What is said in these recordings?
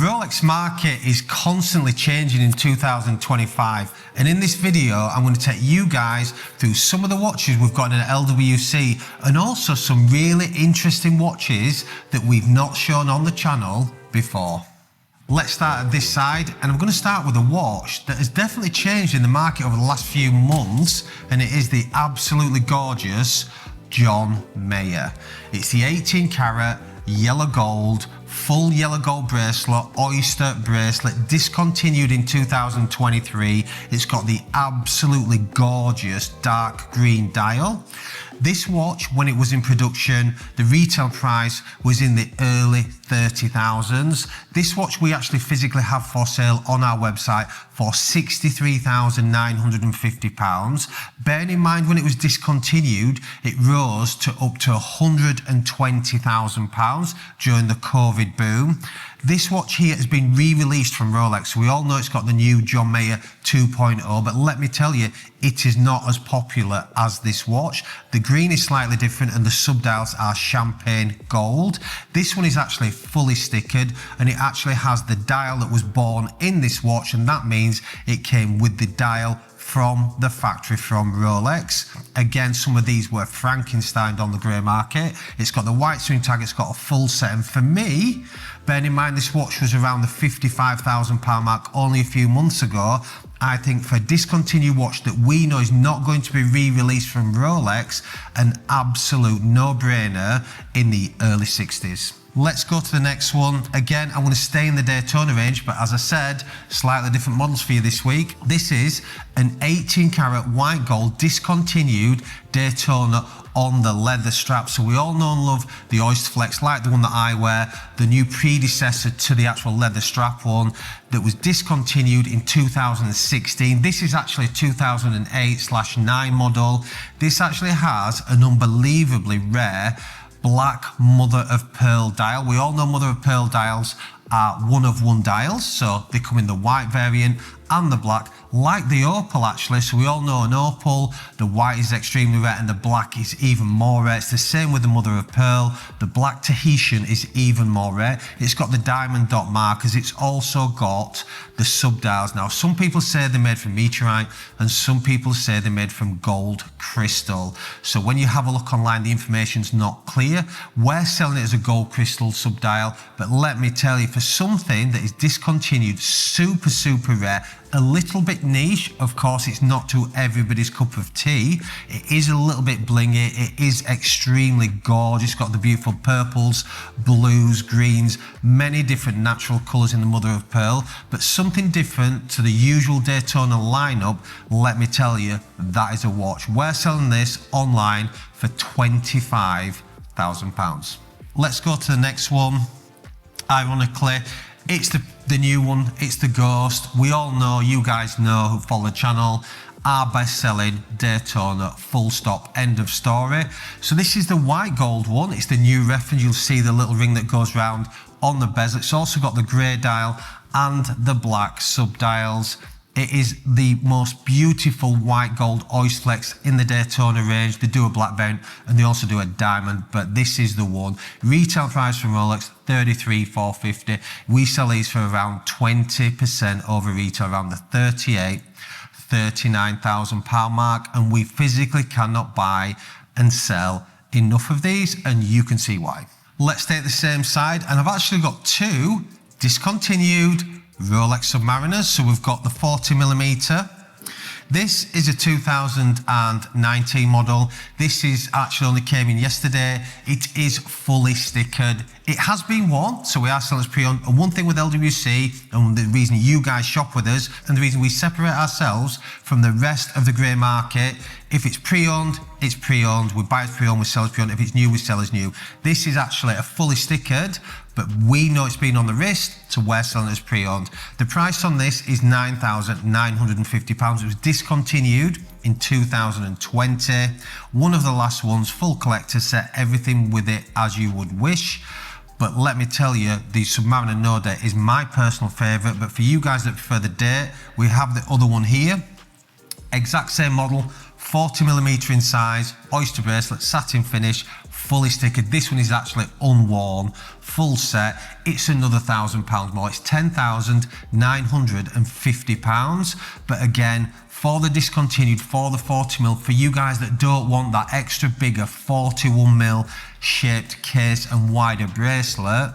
Rolex market is constantly changing in 2025, and in this video I'm going to take you guys through some of the watches we've got in LWC and also some really interesting watches that we've not shown on the channel before. Let's start at this side, and I'm going to start with a watch that has definitely changed in the market over the last few months, and it is the absolutely gorgeous John Mayer. It's the 18 karat yellow gold, full yellow gold bracelet, oyster bracelet, discontinued in 2023. It's got the absolutely gorgeous dark green dial. This watch, when it was in production, the retail price was in the early 30,000s. This watch we actually physically have for sale on our website for £63,950. Bearing in mind when it was discontinued, it rose to up to £120,000 during the COVID boom. This watch here has been re-released from Rolex. We all know it's got the new John Mayer 2.0, but let me tell you, it is not as popular as this watch. The green is slightly different and the subdials are champagne gold. This one is actually fully stickered, and it actually has the dial that was born in this watch, and that means it came with the dial from the factory from Rolex. Again, some of these were Frankensteined on the grey market. It's got the white swing tag, it's got a full set, and for me, bearing in mind this watch was around the £55,000 mark only a few months ago, I think for a discontinued watch that we know is not going to be re-released from Rolex, an absolute no-brainer in the early 60s. Let's go to the next one. Again, I'm going to stay in the Daytona range, but as I said, slightly different models for you this week. This is an 18 karat white gold discontinued Daytona on the leather strap. So we all know and love the Oyster Flex, like the one that I wear, the new predecessor to the actual leather strap one that was discontinued in 2016. This is actually a 2008/9 model. This actually has an unbelievably rare black mother of pearl dial. We all know mother of pearl dials are one of one dials, so they come in the white variant and the black, like the opal actually. So we all know an opal, the white is extremely rare and the black is even more rare. It's the same with the mother of pearl. The black Tahitian is even more rare. It's got the diamond dot markers. It's also got the subdials. Now, some people say they're made from meteorite and some people say they're made from gold crystal. So when you have a look online, the information's not clear. We're selling it as a gold crystal subdial, but let me tell you, for something that is discontinued, super, super rare, a little bit niche, of course, it's not to everybody's cup of tea. It is a little bit blingy. It is extremely gorgeous. It's got the beautiful purples, blues, greens, many different natural colours in the mother of pearl, but something different to the usual Daytona lineup. Let me tell you, that is a watch. We're selling this online for £25,000. Let's go to the next one. Ironically, it's the new one, it's the Ghost. We all know, you guys know who follow the channel, our best-selling Daytona, full stop, end of story. So this is the white gold one. It's the new reference. You'll see the little ring that goes round on the bezel. It's also got the grey dial and the black subdials. It is the most beautiful white gold Oyster Flex in the Daytona range. They do a black variant and they also do a diamond, but this is the one. Retail price from Rolex, $33,450. We sell these for around 20% over retail, around the £39,000 mark, and we physically cannot buy and sell enough of these, and you can see why. Let's take the same side, and I've actually got two discontinued Rolex Submariners. So we've got the 40mm. This is a 2019 model. This is actually only came in yesterday. It is fully stickered. It has been worn, so we are selling as pre-owned. And one thing with LWC, and the reason you guys shop with us, and the reason we separate ourselves from the rest of the grey market, if it's pre-owned, it's pre-owned. We buy it pre-owned, we sell it pre-owned. If it's new, we sell as new. This is actually a fully stickered, but we know it's been on the wrist, so we're selling it as pre-owned. The price on this is £9,950. It was discontinued in 2020. One of the last ones, full collector set, everything with it as you would wish. But let me tell you, the Submariner No Date is my personal favourite, but for you guys that prefer the Date, we have the other one here. Exact same model, 40mm in size, oyster bracelet, satin finish, fully stickered. This one is actually unworn, full set. It's another £1,000 more. It's £10,950. But again, for the discontinued, for the 40mm, for you guys that don't want that extra bigger 41mm shaped case and wider bracelet,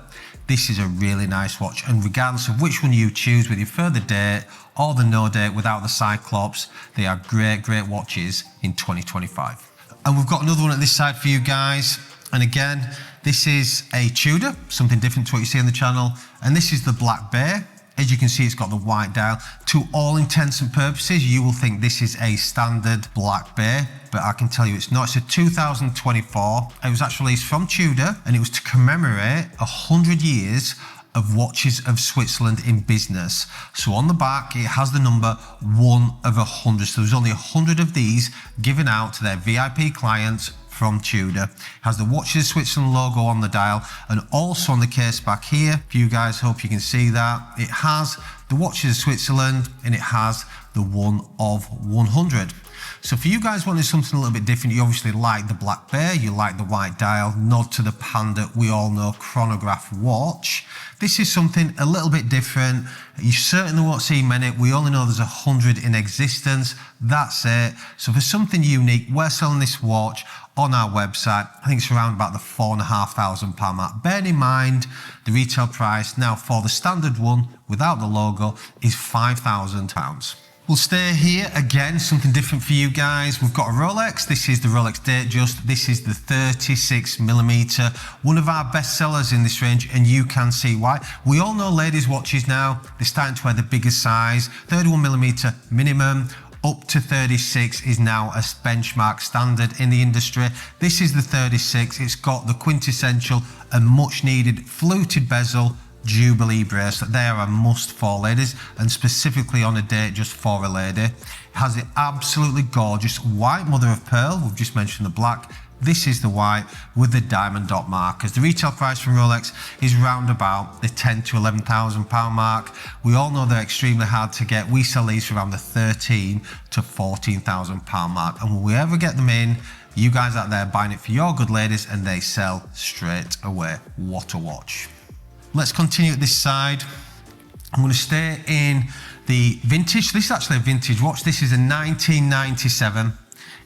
this is a really nice watch. And regardless of which one you choose, with your further date or the no date without the Cyclops, they are great watches in 2025. And we've got another one at this side for you guys. And again, this is a Tudor, something different to what you see on the channel. And this is the Black Bay. As you can see, it's got the white dial. To all intents and purposes, you will think this is a standard Black Bay, but I can tell you it's not. It's a 2024. It was actually released from Tudor, and it was to commemorate 100 years of Watches of Switzerland in business. So on the back, it has the number 1 of 100. So there's only 100 of these given out to their VIP clients from Tudor. It has the Watches of Switzerland logo on the dial, and also on the case back here, for you guys, hope you can see that, it has the Watches of Switzerland and it has the 1 of 100. So for you guys wanting something a little bit different, you obviously like the Black Bay, you like the white dial, nod to the Panda, we all know, chronograph watch. This is something a little bit different. You certainly won't see many. We only know there's 100 in existence. That's it. So for something unique, we're selling this watch on our website. I think it's around about the £4,500 mark. Bearing in mind, the retail price now for the standard one without the logo is £5,000. We'll stay here again, something different for you guys. We've got a Rolex. This is the Rolex Datejust. This is the 36mm, one of our best sellers in this range, and you can see why. We all know ladies' watches now, they're starting to wear the bigger size. 31mm minimum, up to 36 is now a benchmark standard in the industry. This is the 36. It's got the quintessential and much needed fluted bezel Jubilee bracelet. They are a must for ladies, and specifically on a date just for a lady. It has the absolutely gorgeous white mother of pearl. We've just mentioned the black. This is the white with the diamond dot markers. The retail price from Rolex is round about the £10,000 to £11,000 mark. We all know they're extremely hard to get. We sell these for around the £13,000 to £14,000 mark. And when we ever get them in, you guys out there buying it for your good ladies, and they sell straight away. What a watch. Let's continue at this side. I'm going to stay in the vintage. This is actually a vintage watch. This is a 1997.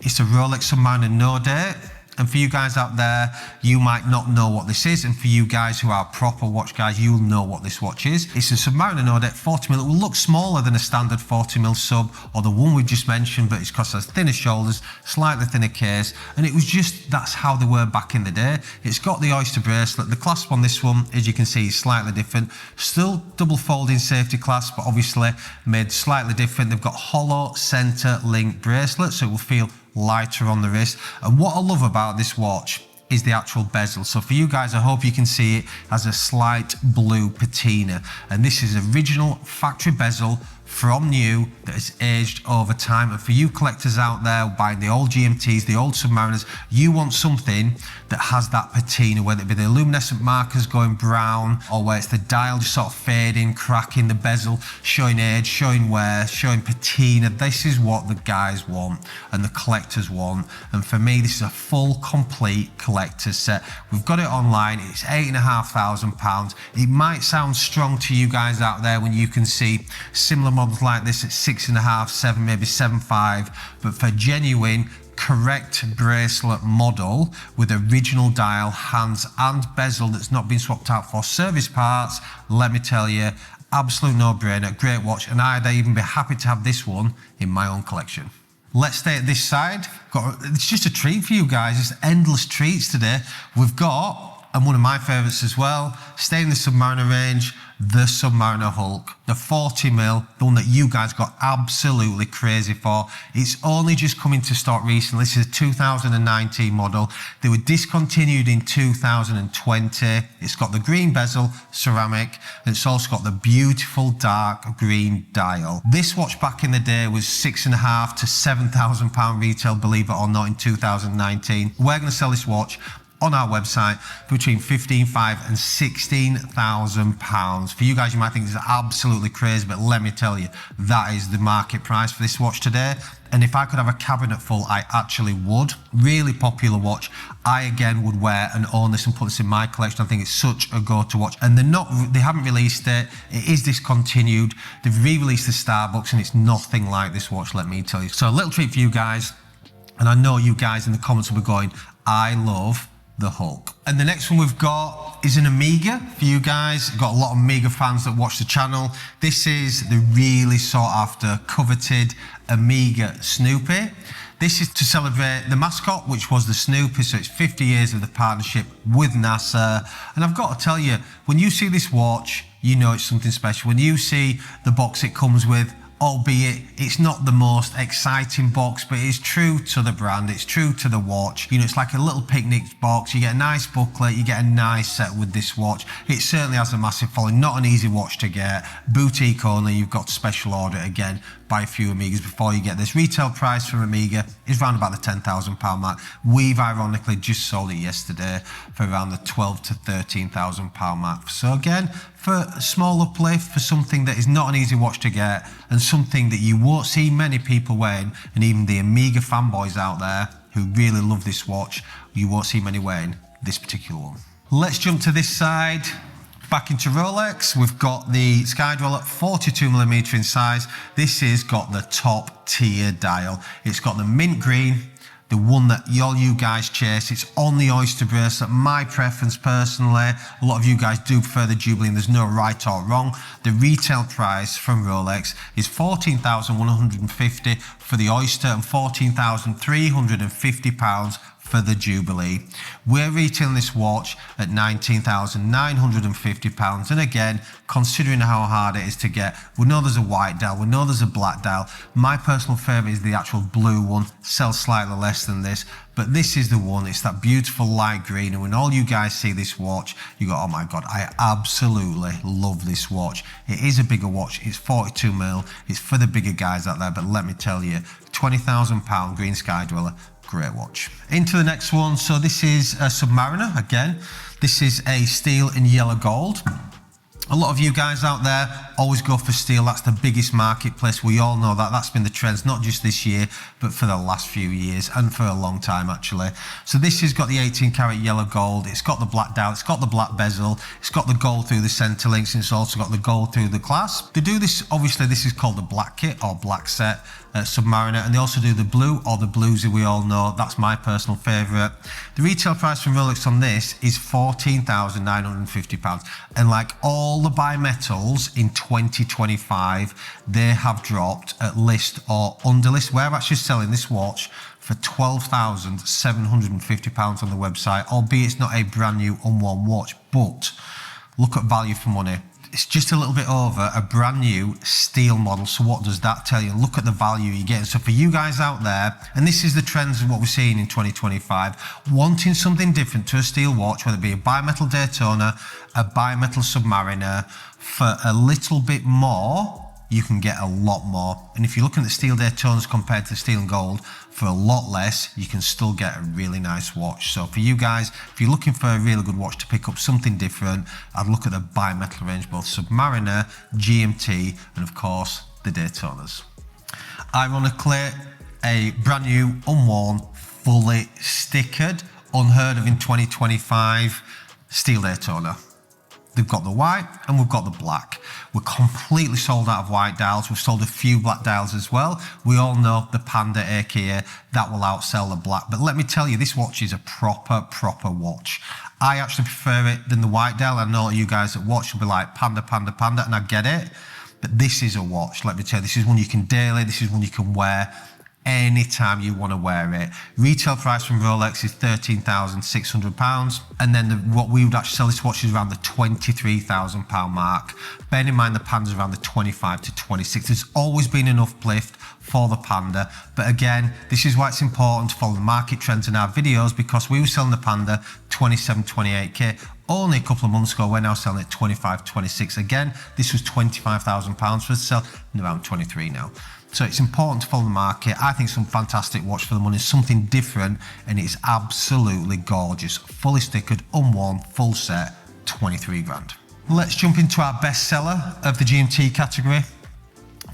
It's a Rolex Submariner no date. And for you guys out there, you might not know what this is. And for you guys who are proper watch guys, you'll know what this watch is. It's a Submariner no date 40mm. It will look smaller than a standard 40mm sub or the one we've just mentioned, but it's because it has thinner shoulders, slightly thinner case. And it was just, that's how they were back in the day. It's got the oyster bracelet. The clasp on this one, as you can see, is slightly different. Still double folding safety clasp, but obviously made slightly different. They've got hollow center link bracelet, so it will feel lighter on the wrist. And what I love about this watch is the actual bezel. So for you guys, I hope you can see it as a slight blue patina. And this is original factory bezel from new that has aged over time. And for you collectors out there buying the old GMTs, the old Submariners, you want something that has that patina, whether it be the luminescent markers going brown or where it's the dial just sort of fading, cracking, the bezel showing age, showing wear, showing patina. This is what the guys want and the collectors want. And for me, this is a full, complete collector's set. We've got it online. It's £8,500. It might sound strong to you guys out there when you can see similar models like this at 6.5, 7, maybe 7.5, but for genuine correct bracelet model with original dial, hands and bezel that's not been swapped out for service parts, let me tell you, absolute no-brainer, great watch, and I'd even be happy to have this one in my own collection. Let's stay at this side. It's just a treat for you guys. It's endless treats today. We've got, and one of my favourites as well, staying in the Submariner range, the Submariner Hulk, the 40mm, the one that you guys got absolutely crazy for. It's only just come into stock recently. This is a 2019 model. They were discontinued in 2020. It's got the green bezel, ceramic, and it's also got the beautiful dark green dial. This watch back in the day was £6.5 to £7,000 retail, believe it or not, in 2019. We're going to sell this watch on our website between £15,500 and £16,000. For you guys, you might think this is absolutely crazy, but let me tell you, that is the market price for this watch today. And if I could have a cabinet full, I actually would. Really popular watch. I again would wear and own this and put this in my collection. I think it's such a go-to watch. And they haven't released it. It is discontinued. They've re-released the Starbucks and it's nothing like this watch, let me tell you. So a little treat for you guys. And I know you guys in the comments will be going, I love the Hulk. And the next one we've got is an Omega for you guys. We've got a lot of Omega fans that watch the channel. This is the really sought after, coveted Omega Snoopy. This is to celebrate the mascot, which was the Snoopy, so it's 50 years of the partnership with NASA. And I've got to tell you, when you see this watch, you know it's something special. When you see the box it comes with, albeit it's not the most exciting box, but it's true to the brand, it's true to the watch. You know, it's like a little picnic box. You get a nice booklet, you get a nice set with this watch. It certainly has a massive following, not an easy watch to get. Boutique only, you've got to special order again, buy a few Omegas before you get this. Retail price for Omega is around about the £10,000 mark. We've ironically just sold it yesterday for around the £12,000 to £13,000 mark. So again, for a small uplift, for something that is not an easy watch to get and something that you won't see many people wearing, and even the Omega fanboys out there who really love this watch, you won't see many wearing this particular one. Let's jump to this side. Back into Rolex, we've got the Skydweller 42mm in size. This has got the top tier dial. It's got the mint green, the one that all you guys chase. It's on the oyster bracelet. My preference personally, a lot of you guys do prefer the Jubilee and there's no right or wrong. The retail price from Rolex is £14,150 for the oyster and £14,350 for the Jubilee. We're retailing this watch at £19,950. And again, considering how hard it is to get, we know there's a white dial, we know there's a black dial. My personal favorite is the actual blue one, sells slightly less than this, but this is the one. It's that beautiful light green. And when all you guys see this watch, you go, oh my God, I absolutely love this watch. It is a bigger watch. It's 42mm. It's for the bigger guys out there. But let me tell you, £20,000 green Skydweller, great watch. Into the next one. So this is a Submariner again. This is a steel and yellow gold. A lot of you guys out there always go for steel. That's the biggest marketplace. We all know that. That's been the trends, not just this year, but for the last few years and for a long time actually. So this has got the 18 karat yellow gold. It's got the black dial. It's got the black bezel. It's got the gold through the center links. And it's also got the gold through the clasp. They do this, obviously this is called the black kit or black set. Submariner, and they also do the blue or the bluesy, we all know. That's my personal favorite. The retail price from Rolex on this is £14,950, and like all the bimetals in 2025, they have dropped at list or under list. We're actually selling this watch for £12,750 on the website, albeit it's not a brand new unworn watch, but look at value for money. It's just a little bit over a brand new steel model. So what does that tell you? Look at the value you're getting. So for you guys out there, and this is the trends of what we're seeing in 2025, wanting something different to a steel watch, whether it be a bimetal Daytona, a bimetal Submariner, for a little bit more, you can get a lot more. And if you're looking at the steel Daytonas compared to steel and gold, for a lot less, you can still get a really nice watch. So for you guys, if you're looking for a really good watch to pick up something different, I'd look at the bimetal range, both Submariner, GMT, and of course, the Daytonas. Ironically, a brand new, unworn, fully stickered, unheard of in 2025, steel Daytona. They've got the white and we've got the black. We're completely sold out of white dials. We've sold a few black dials as well. We all know the Panda aka, that will outsell the black. But let me tell you, this watch is a proper watch. I actually prefer it than the white dial. I know you guys that watch will be like Panda, Panda, Panda, and I get it. But this is a watch, let me tell you. This is one you can daily, this is one you can wear anytime you want to wear it. Retail price from Rolex is £13,600, and then what we would actually sell this watch is around the £23,000 mark. Bearing in mind the Panda's around the 25 to 26. There's always been an uplift for the Panda, but again, this is why it's important to follow the market trends in our videos, because we were selling the Panda 27, 28k. Only a couple of months ago, we're now selling it 25, 26. Again, this was £25,000 for us to sell, and around 23 now. So it's important to follow the market. I think some fantastic watch for the money, something different, and it's absolutely gorgeous. Fully stickered, unworn, full set, 23 grand. Let's jump into our bestseller of the GMT category.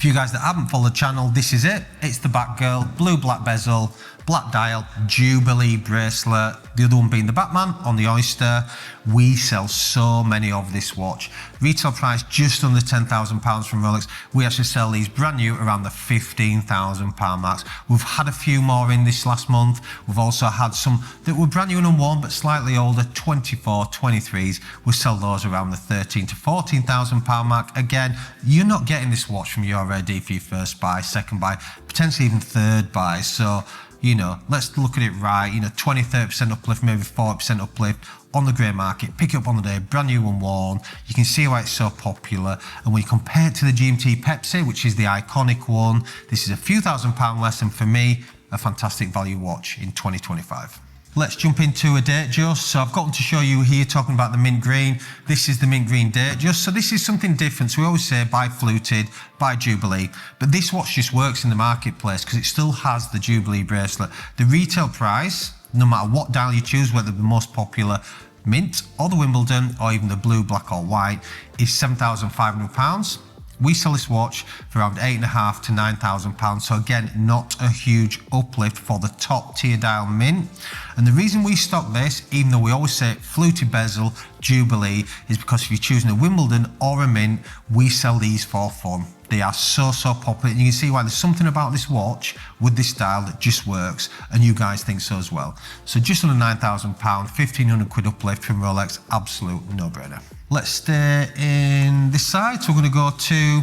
For you guys that haven't followed the channel, this is it. It's the Batgirl, blue black bezel, black dial, Jubilee bracelet. The other one being the Batman on the Oyster. We sell so many of this watch. Retail price just under £10,000 from Rolex. We actually sell these brand new around the £15,000 marks. We've had a few more in this last month. We've also had some that were brand new and unworn but slightly older, 24, 23s. We sell those around the £13,000 to £14,000 mark. Again, you're not getting this watch from your ready for your first buy, second buy, potentially even third buy. So, you know, let's look at it right. You know, 20, 30% uplift, maybe 40% uplift on the grey market. Pick it up on the day, brand new and worn. You can see why it's so popular. And when you compare it to the GMT Pepsi, which is the iconic one, this is a few £1,000s less, and for me, a fantastic value watch in 2025. Let's jump into a Datejust. So I've got to show you here talking about the mint green. This is the mint green Datejust. So this is something different. So we always say buy fluted, buy Jubilee, but this watch just works in the marketplace because it still has the Jubilee bracelet. The retail price, no matter what dial you choose, whether the most popular mint or the Wimbledon or even the blue, black or white, is £7,500. We sell this watch for around £8,500 to £9,000. So again, not a huge uplift for the top tier dial mint. And the reason we stock this, even though we always say fluted bezel, Jubilee, is because if you're choosing a Wimbledon or a mint, we sell these for fun. They are so popular, and you can see why there's something about this watch with this style that just works, and you guys think so as well. So just under £9,000, £1,500 uplift from Rolex, absolute no-brainer. Let's stay in this side. So we're going to go to,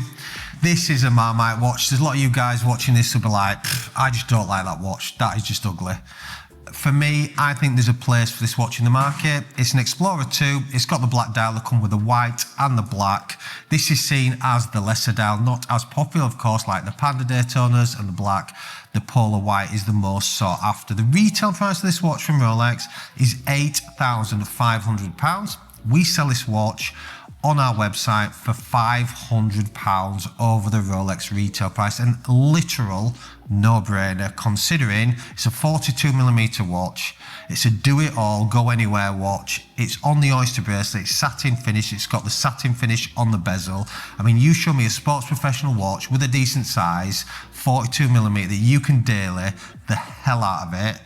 this is a Marmite watch. There's a lot of you guys watching this who'll be like, I just don't like that watch. That is just ugly. For me, I think there's a place for this watch in the market. It's an Explorer 2. It's got the black dial that come with the white and the black. This is seen as the lesser dial, not as popular, of course, like the Panda Daytonas and the black. The Polar White is the most sought after. The retail price of this watch from Rolex is £8,500. We sell this watch on our website for £500 over the Rolex retail price, and literal no-brainer considering it's a 42mm watch. It's a do-it-all, go-anywhere watch. It's on the Oyster bracelet, it's satin finish, it's got the satin finish on the bezel. I mean, you show me a sports professional watch with a decent size, 42mm, that you can daily the hell out of it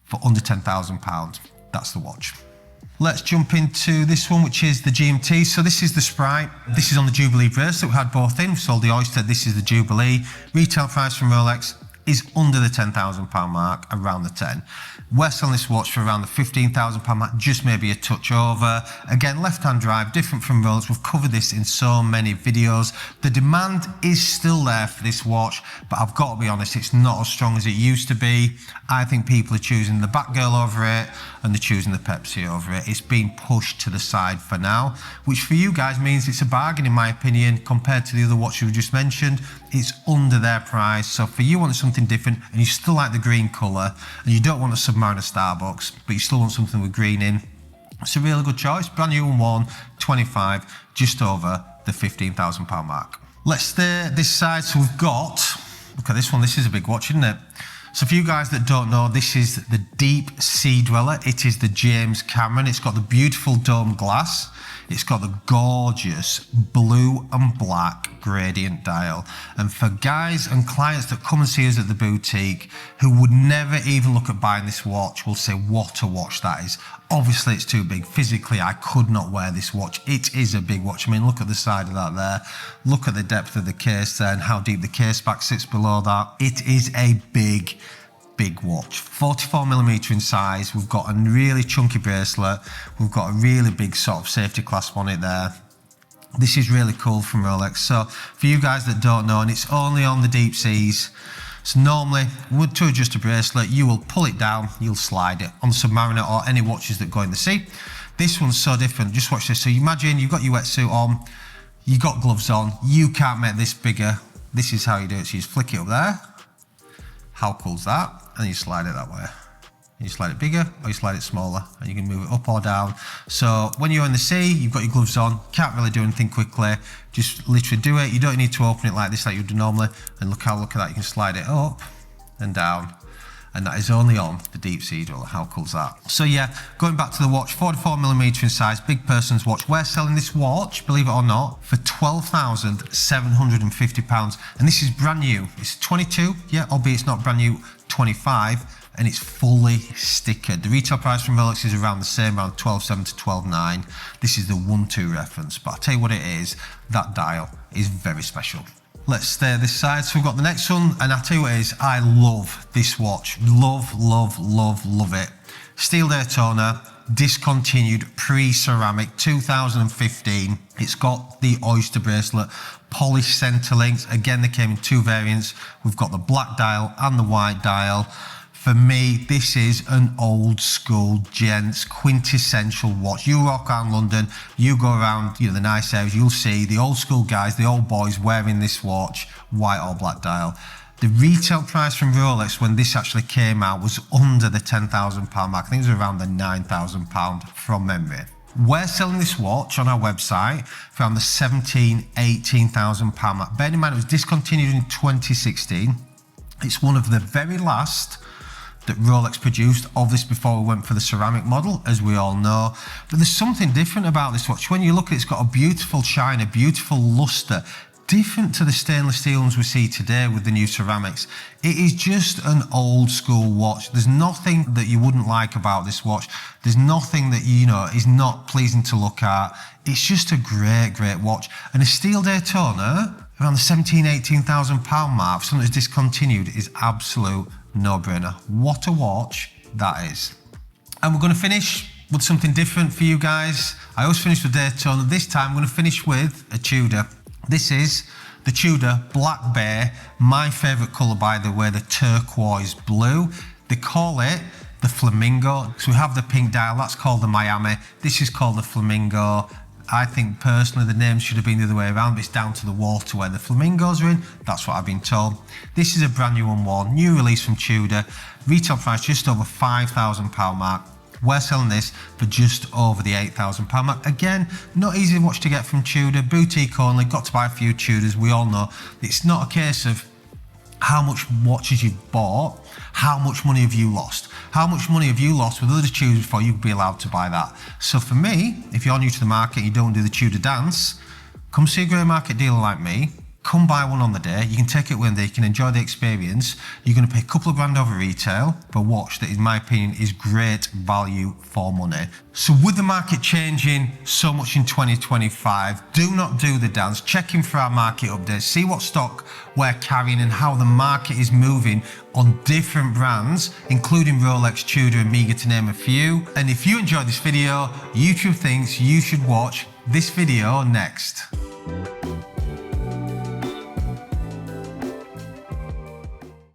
for under £10,000. That's the watch. Let's jump into this one, which is the GMT. So this is the Sprite. This is on the Jubilee bracelet. We had both in. We sold the Oyster. This is the Jubilee. Retail price from Rolex is under the £10,000 mark, around the 10. We're selling this watch for around the £15,000 mark, just maybe a touch over. Again, left-hand drive, different from Rolex. We've covered this in so many videos. The demand is still there for this watch, but I've got to be honest, it's not as strong as it used to be. I think people are choosing the Batgirl over it, and they're choosing the Pepsi over it. It's being pushed to the side for now, which for you guys means it's a bargain, in my opinion, compared to the other watch we just mentioned. It's under their price. So for you want something different, and you still like the green colour, and you don't want a Submariner Starbucks, but you still want something with green in, it's a really good choice. Brand new and worn, 25, just over the £15,000 mark. Let's stay this side. So we've got, look at this one. This is a big watch, isn't it? So for you guys that don't know, this is the Deepsea Dweller. It is the James Cameron. It's got the beautiful dome glass. It's got the gorgeous blue and black gradient dial. And for guys and clients that come and see us at the boutique who would never even look at buying this watch, will say, what a watch that is. Obviously it's too big. Physically, I could not wear this watch. It is a big watch. I mean, look at the side of that there. Look at the depth of the case there and how deep the case back sits below that. It is a big watch, 44mm in size. We've got a really chunky bracelet. We've got a really big sort of safety clasp on it there. This is really cool from Rolex. So for you guys that don't know, and it's only on the deep seas, so normally to adjust a bracelet, you will pull it down, you'll slide it on the Submariner or any watches that go in the sea. This one's so different. Just watch this. So you imagine you've got your wetsuit on, you've got gloves on, you can't make this bigger. This is how you do it. So you just flick it up there. How cool's that? And you slide it that way. You slide it bigger or you slide it smaller, and you can move it up or down. So when you're in the sea, you've got your gloves on, can't really do anything quickly, just literally do it. You don't need to open it like this like you do normally. And look at that, you can slide it up and down. and that is only on the Deepsea driller. How cool's that? So yeah, going back to the watch, 44mm in size, big person's watch. We're selling this watch, believe it or not, for £12,750, and this is brand new. It's 22, yeah, albeit it's not brand new, 25, and it's fully stickered. The retail price from Rolex is around the same, around 12.7 to 12.9. This is the 1-2 reference, but I'll tell you what it is, that dial is very special. Let's stay this side. So we've got the next one, and I'll tell you what it is, I love this watch. Love, love, love, love it. Steel Daytona, discontinued, pre-ceramic, 2015. It's got the oyster bracelet, polished center links. Again, they came in two variants. We've got the black dial and the white dial. For me, this is an old school gents quintessential watch. You walk around London, you go around, the nice areas, you'll see the old school guys, the old boys wearing this watch, white or black dial. The retail price from Rolex when this actually came out was under the £10,000 mark. I think it was around the £9,000 from memory. We're selling this watch on our website for around the £18,000 mark. Bear in mind, it was discontinued in 2016. It's one of the very last that Rolex produced, obviously before we went for the ceramic model, as we all know. But there's something different about this watch. When you look at it, it's got a beautiful shine, a beautiful luster, different to the stainless steel ones we see today with the new ceramics. It is just an old school watch. There's nothing that you wouldn't like about this watch. There's nothing that, is not pleasing to look at. It's just a great, great watch. And a Steel Daytona, around the £18,000 mark, something that's discontinued, is absolute no-brainer. What a watch that is. And we're going to finish with something different for you guys. I always finish with Daytona. This time I'm going to finish with a Tudor. This is the Tudor Black Bay, my favourite colour by the way, the turquoise blue. They call it the Flamingo. So we have the pink dial, that's called the Miami. This is called the Flamingo. I think personally the name should have been the other way around, but it's down to the water where the flamingos are in. That's what I've been told. This is a brand new one, new release from Tudor. Retail price just over £5,000 mark. We're selling this for just over the £8,000 mark. Again, not easy watch to get from Tudor, boutique only, got to buy a few Tudors. We all know it's not a case of how much watches you've bought, how much money have you lost? How much money have you lost with other Tudors before you'd be allowed to buy that? So for me, if you're new to the market and you don't do the Tudor dance, come see a grey market dealer like me, come buy one on the day, you can take it with you, you can enjoy the experience. You're going to pay a couple of grand over retail for a watch that in my opinion is great value for money. So with the market changing so much in 2025, do not do the dance, check in for our market updates, see what stock we're carrying and how the market is moving on different brands, including Rolex, Tudor and Omega to name a few. And if you enjoyed this video, YouTube thinks you should watch this video next.